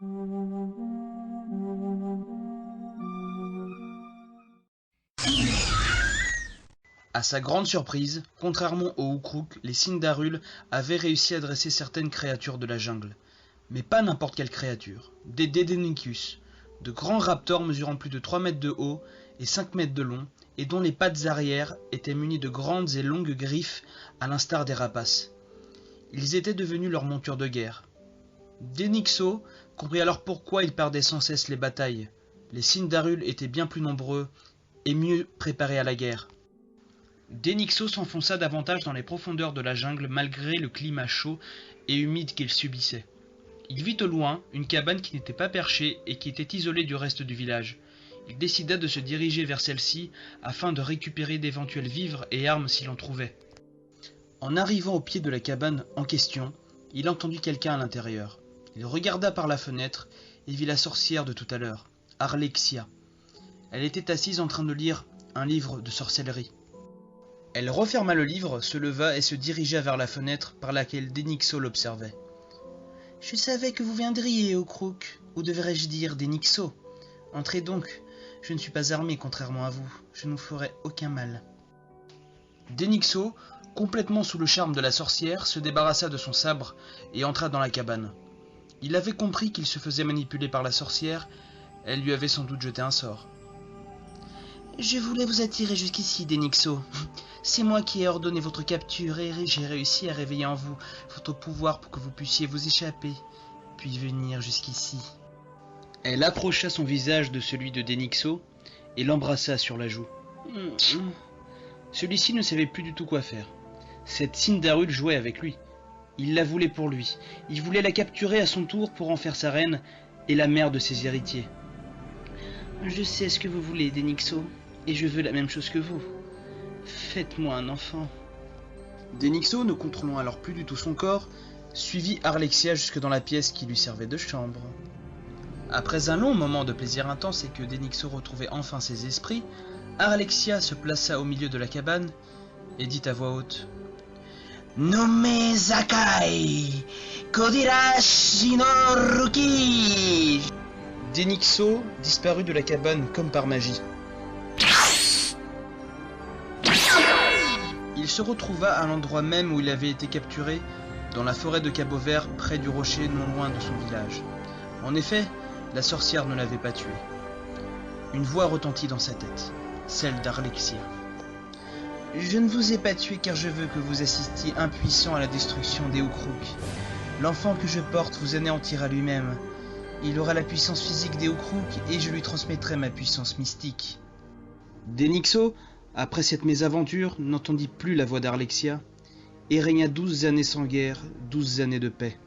À sa grande surprise, contrairement aux Ukruks, les Sindaruls avaient réussi à dresser certaines créatures de la jungle. Mais pas n'importe quelle créature, des Deinonychus, de grands raptors mesurant plus de 3 mètres de haut et 5 mètres de long, et dont les pattes arrière étaient munies de grandes et longues griffes à l'instar des rapaces. Ils étaient devenus leur monture de guerre. Denyxo comprit alors pourquoi ils perdaient sans cesse les batailles. Les Sindaruls étaient bien plus nombreux et mieux préparés à la guerre. Denyxo s'enfonça davantage dans les profondeurs de la jungle malgré le climat chaud et humide qu'il subissait. Il vit au loin une cabane qui n'était pas perchée et qui était isolée du reste du village. Il décida de se diriger vers celle-ci afin de récupérer d'éventuels vivres et armes s'il en trouvait. En arrivant au pied de la cabane en question, il entendit quelqu'un à l'intérieur. Il regarda par la fenêtre et vit la sorcière de tout à l'heure, Arlexia. Elle était assise en train de lire un livre de sorcellerie. Elle referma le livre, se leva et se dirigea vers la fenêtre par laquelle Denyxo l'observait. « Je savais que vous viendriez, Ukruk, ou devrais-je dire Denyxo. Entrez donc, je ne suis pas armé contrairement à vous, je ne vous ferai aucun mal. » Denyxo, complètement sous le charme de la sorcière, se débarrassa de son sabre et entra dans la cabane. Il avait compris qu'il se faisait manipuler par la sorcière, elle lui avait sans doute jeté un sort. « Je voulais vous attirer jusqu'ici, Denyxo. C'est moi qui ai ordonné votre capture et j'ai réussi à réveiller en vous votre pouvoir pour que vous puissiez vous échapper, puis venir jusqu'ici. » Elle approcha son visage de celui de Denyxo et l'embrassa sur la joue. Celui-ci ne savait plus du tout quoi faire. Cette Sindarul jouait avec lui. Il la voulait pour lui. Il voulait la capturer à son tour pour en faire sa reine et la mère de ses héritiers. « Je sais ce que vous voulez, Denyxo, et je veux la même chose que vous. Faites-moi un enfant. » Denyxo, ne contrôlant alors plus du tout son corps, suivit Arlexia jusque dans la pièce qui lui servait de chambre. Après un long moment de plaisir intense et que Denyxo retrouvait enfin ses esprits, Arlexia se plaça au milieu de la cabane et dit à voix haute « Nommé Zakai, Kodirashi no Ruki !» Denyxo disparut de la cabane comme par magie. Il se retrouva à l'endroit même où il avait été capturé, dans la forêt de Cabo Vert, près du rocher non loin de son village. En effet, la sorcière ne l'avait pas tué. Une voix retentit dans sa tête, celle d'Arlexia. « Je ne vous ai pas tué car je veux que vous assistiez impuissant à la destruction des Ukruks. L'enfant que je porte vous anéantira lui-même. Il aura la puissance physique des Ukruks et je lui transmettrai ma puissance mystique. » Denyxo, après cette mésaventure, n'entendit plus la voix d'Arlexia et régna 12 années sans guerre, 12 années de paix.